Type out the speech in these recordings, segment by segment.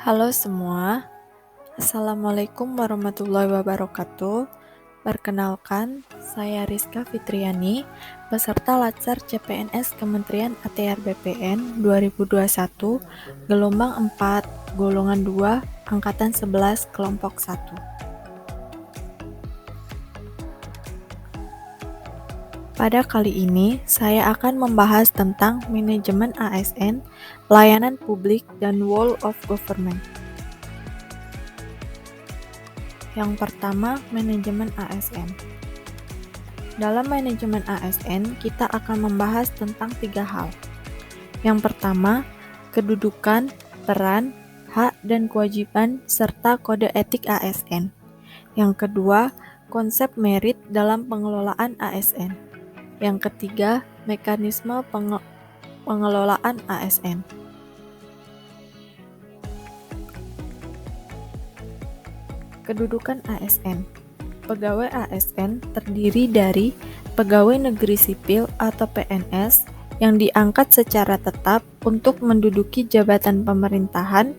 Halo semua, Assalamualaikum warahmatullahi wabarakatuh. Perkenalkan, saya Rizka Fitriani, peserta Latsar CPNS Kementerian ATR BPN 2021, gelombang 4, golongan 2, angkatan 11, kelompok 1. Pada kali ini, saya akan membahas tentang manajemen ASN, pelayanan publik, dan Whole of Government. Yang pertama, manajemen ASN. Dalam manajemen ASN, kita akan membahas tentang 3 hal. Yang pertama, kedudukan, peran, hak dan kewajiban, serta kode etik ASN. Yang kedua, konsep merit dalam pengelolaan ASN. Yang ketiga, mekanisme pengelolaan ASN. Kedudukan ASN. Pegawai ASN terdiri dari pegawai negeri sipil atau PNS yang diangkat secara tetap untuk menduduki jabatan pemerintahan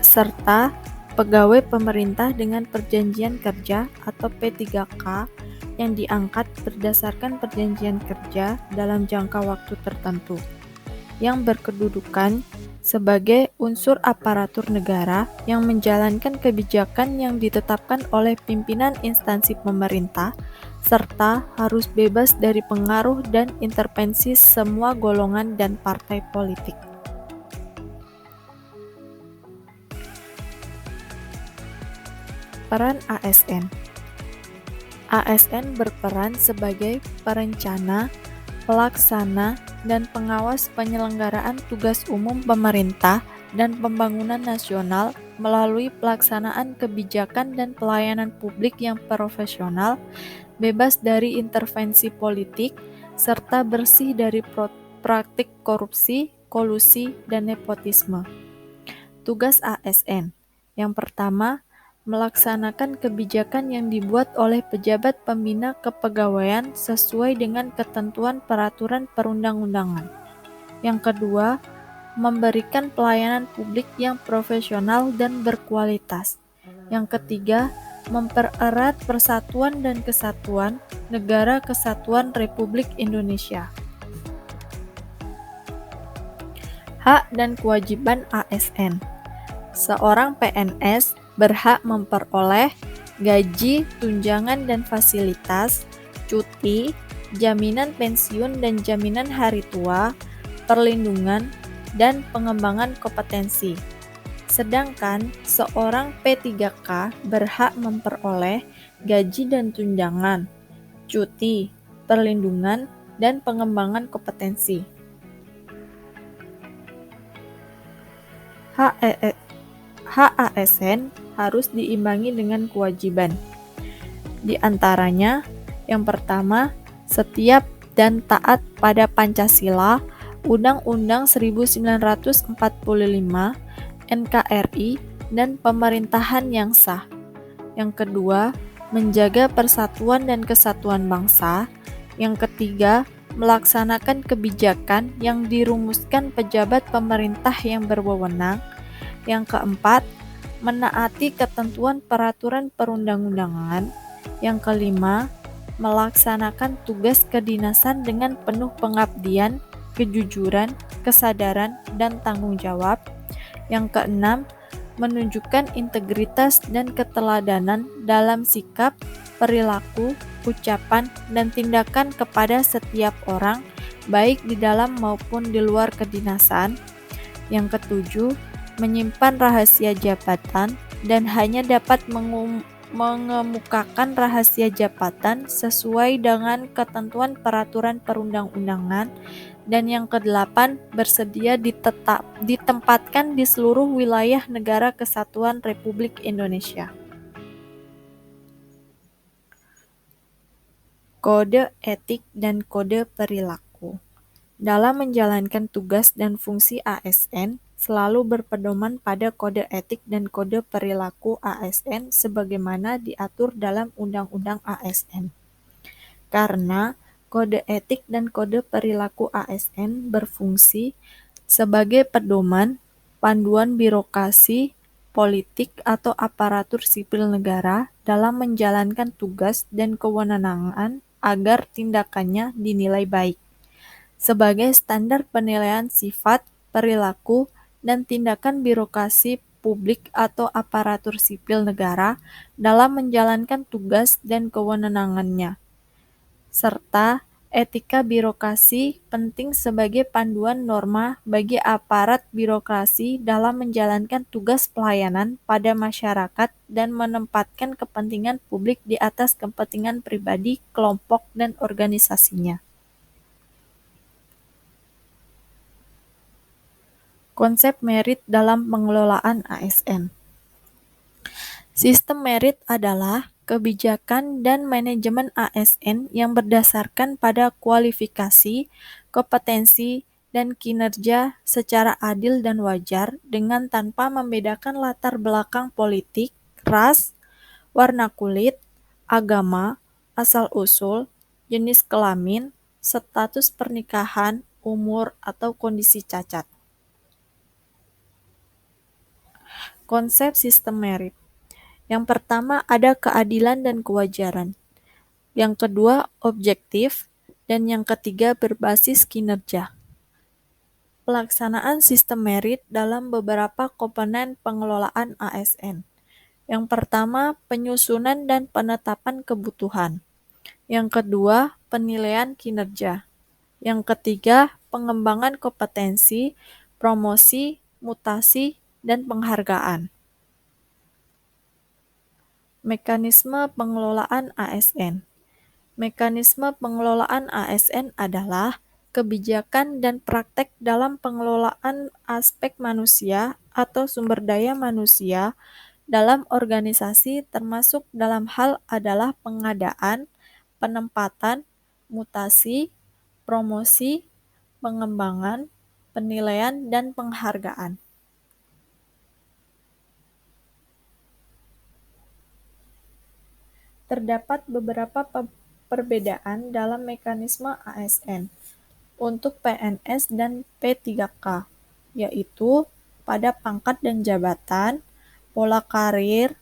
serta pegawai pemerintah dengan perjanjian kerja atau P3K yang diangkat berdasarkan perjanjian kerja dalam jangka waktu tertentu yang berkedudukan sebagai unsur aparatur negara yang menjalankan kebijakan yang ditetapkan oleh pimpinan instansi pemerintah, serta harus bebas dari pengaruh dan intervensi semua golongan dan partai politik. Peran ASN. ASN berperan sebagai perencana, pelaksana, dan pengawas penyelenggaraan tugas umum pemerintah dan pembangunan nasional melalui pelaksanaan kebijakan dan pelayanan publik yang profesional, bebas dari intervensi politik, serta bersih dari praktik korupsi, kolusi, dan nepotisme. Tugas ASN. Yang pertama, melaksanakan kebijakan yang dibuat oleh pejabat pembina kepegawaian sesuai dengan ketentuan peraturan perundang-undangan. Yang kedua, memberikan pelayanan publik yang profesional dan berkualitas. Yang ketiga, mempererat persatuan dan kesatuan Negara Kesatuan Republik Indonesia. Hak dan kewajiban ASN. Seorang PNS berhak memperoleh gaji, tunjangan dan fasilitas, cuti, jaminan pensiun dan jaminan hari tua, perlindungan, dan pengembangan kompetensi. Sedangkan seorang P3K berhak memperoleh gaji dan tunjangan, cuti, perlindungan, dan pengembangan kompetensi. Hak ASN harus diimbangi dengan kewajiban. Di antaranya, yang pertama, setiap dan taat pada Pancasila, Undang-Undang 1945, NKRI, dan pemerintahan yang sah. Yang kedua, menjaga persatuan dan kesatuan bangsa. Yang ketiga, melaksanakan kebijakan yang dirumuskan pejabat pemerintah yang berwenang. Yang keempat, menaati ketentuan peraturan perundang-undangan. Yang kelima, melaksanakan tugas kedinasan dengan penuh pengabdian, kejujuran, kesadaran, dan tanggung jawab. Yang keenam, menunjukkan integritas dan keteladanan dalam sikap, perilaku, ucapan, dan tindakan kepada setiap orang, baik di dalam maupun di luar kedinasan. Yang ketujuh, menyimpan rahasia jabatan dan hanya dapat mengemukakan rahasia jabatan sesuai dengan ketentuan peraturan perundang-undangan. Dan yang kedelapan, bersedia ditempatkan di seluruh wilayah Negara Kesatuan Republik Indonesia. Kode etik dan kode perilaku. Dalam menjalankan tugas dan fungsi ASN, selalu berpedoman pada kode etik dan kode perilaku ASN sebagaimana diatur dalam Undang-Undang ASN. Karena kode etik dan kode perilaku ASN berfungsi sebagai pedoman panduan birokrasi, politik atau aparatur sipil negara dalam menjalankan tugas dan kewenangan agar tindakannya dinilai baik, sebagai standar penilaian sifat, perilaku, dan tindakan birokrasi publik atau aparatur sipil negara dalam menjalankan tugas dan kewenangannya, serta etika birokrasi penting sebagai panduan norma bagi aparat birokrasi dalam menjalankan tugas pelayanan pada masyarakat dan menempatkan kepentingan publik di atas kepentingan pribadi, kelompok, dan organisasinya. Konsep merit dalam pengelolaan ASN. Sistem merit adalah kebijakan dan manajemen ASN yang berdasarkan pada kualifikasi, kompetensi, dan kinerja secara adil dan wajar dengan tanpa membedakan latar belakang politik, ras, warna kulit, agama, asal-usul, jenis kelamin, status pernikahan, umur, atau kondisi cacat. Konsep sistem merit. Yang pertama ada keadilan dan kewajaran. Yang kedua objektif. Dan yang ketiga berbasis kinerja. Pelaksanaan sistem merit dalam beberapa komponen pengelolaan ASN. Yang pertama penyusunan dan penetapan kebutuhan. Yang kedua penilaian kinerja. Yang ketiga pengembangan kompetensi, promosi, mutasi, dan penghargaan. Mekanisme pengelolaan ASN. Mekanisme pengelolaan ASN adalah kebijakan dan praktek dalam pengelolaan aspek manusia atau sumber daya manusia dalam organisasi termasuk dalam hal adalah pengadaan, penempatan, mutasi, promosi, pengembangan, penilaian, dan penghargaan. Terdapat beberapa perbedaan dalam mekanisme ASN untuk PNS dan P3K, yaitu pada pangkat dan jabatan, pola karir,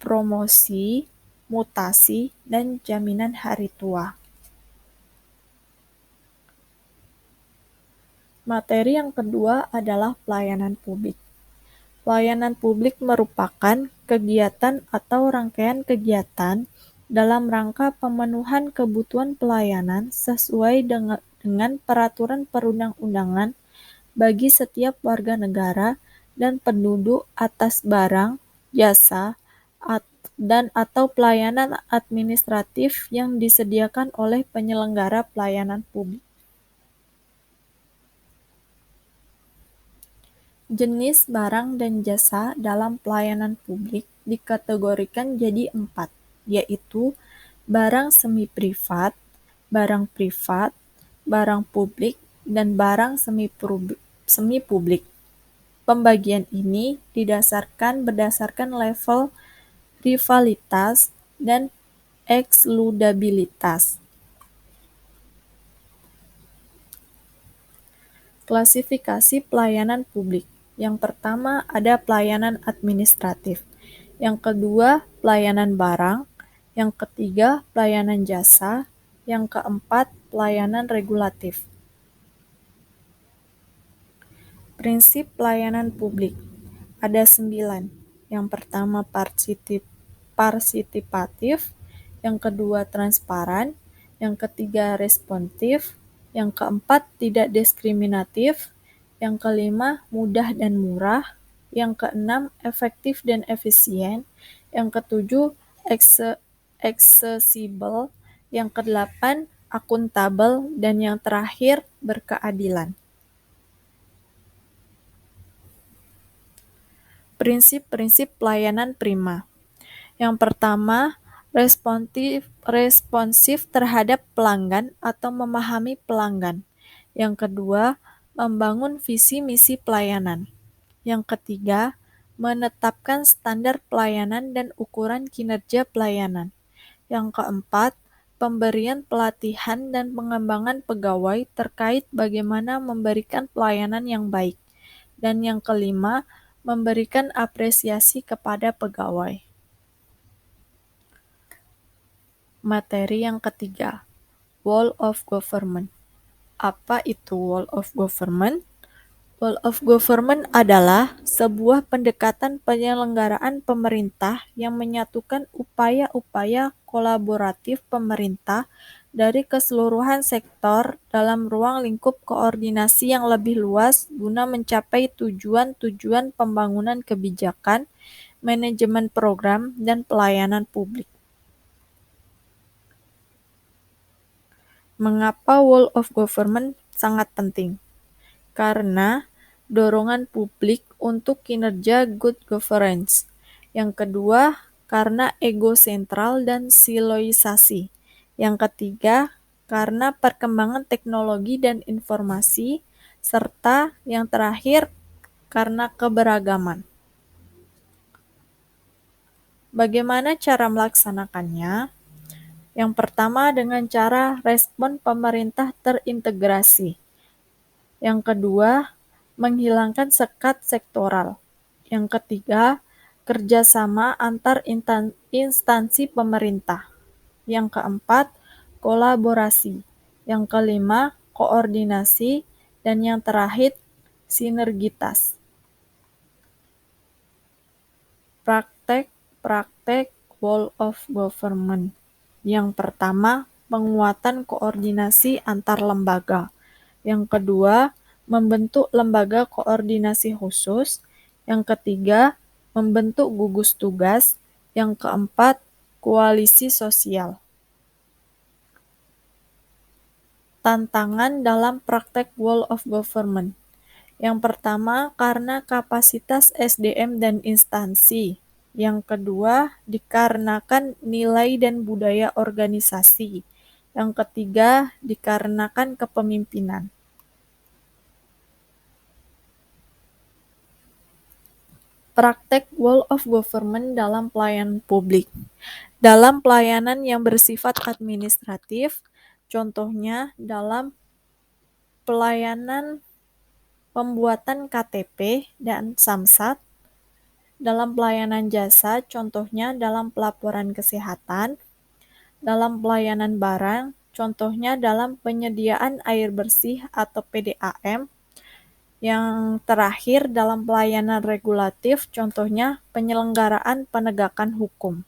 promosi, mutasi, dan jaminan hari tua. Materi yang kedua adalah pelayanan publik. Pelayanan publik merupakan kegiatan atau rangkaian kegiatan dalam rangka pemenuhan kebutuhan pelayanan sesuai dengan peraturan perundang-undangan bagi setiap warga negara dan penduduk atas barang, jasa, dan atau pelayanan administratif yang disediakan oleh penyelenggara pelayanan publik. Jenis barang dan jasa dalam pelayanan publik dikategorikan jadi 4, yaitu barang semi privat, barang privat, barang publik, dan barang semi publik. Pembagian ini berdasarkan level rivalitas dan eksludabilitas. Klasifikasi pelayanan publik. Yang pertama ada pelayanan administratif. Yang kedua pelayanan barang. Yang ketiga pelayanan jasa. Yang keempat pelayanan regulatif. Prinsip pelayanan publik. Ada 9. Yang pertama partisipatif. Yang kedua transparan. Yang ketiga responsif. Yang keempat tidak diskriminatif. Yang kelima, mudah dan murah. Yang keenam, efektif dan efisien. Yang ketujuh, aksesibel. Yang kedelapan, akuntabel. Dan yang terakhir, berkeadilan. Prinsip-prinsip pelayanan prima. Yang pertama, responsif terhadap pelanggan atau memahami pelanggan. Yang kedua, membangun visi misi pelayanan. Yang ketiga, menetapkan standar pelayanan dan ukuran kinerja pelayanan. Yang keempat, pemberian pelatihan dan pengembangan pegawai terkait bagaimana memberikan pelayanan yang baik. Dan yang kelima, memberikan apresiasi kepada pegawai. Materi yang ketiga, Wall of Government. Apa itu Wall of Government? Wall of Government adalah sebuah pendekatan penyelenggaraan pemerintah yang menyatukan upaya-upaya kolaboratif pemerintah dari keseluruhan sektor dalam ruang lingkup koordinasi yang lebih luas guna mencapai tujuan-tujuan pembangunan kebijakan, manajemen program, dan pelayanan publik. Mengapa Wall of Government sangat penting? Karena dorongan publik untuk kinerja good governance. Yang kedua, karena ego sentral dan siloisasi. Yang ketiga, karena perkembangan teknologi dan informasi, serta yang terakhir, karena keberagaman. Bagaimana cara melaksanakannya? Yang pertama dengan cara respon pemerintah terintegrasi. Yang kedua, menghilangkan sekat sektoral. Yang ketiga, kerjasama antar instansi pemerintah. Yang keempat, kolaborasi. Yang kelima, koordinasi. Dan yang terakhir, sinergitas. Praktek Wall of Government. Yang pertama, penguatan koordinasi antar lembaga. Yang kedua, membentuk lembaga koordinasi khusus. Yang ketiga, membentuk gugus tugas. Yang keempat, koalisi sosial. Tantangan dalam praktek Wall of Government. Yang pertama, karena kapasitas SDM dan instansi. Yang kedua, dikarenakan nilai dan budaya organisasi. Yang ketiga, dikarenakan kepemimpinan. Praktek Wall of Government dalam pelayanan publik. Dalam pelayanan yang bersifat administratif, contohnya dalam pelayanan pembuatan KTP dan Samsat, dalam pelayanan jasa, contohnya dalam pelaporan kesehatan, dalam pelayanan barang, contohnya dalam penyediaan air bersih atau PDAM, yang terakhir dalam pelayanan regulatif, contohnya penyelenggaraan penegakan hukum.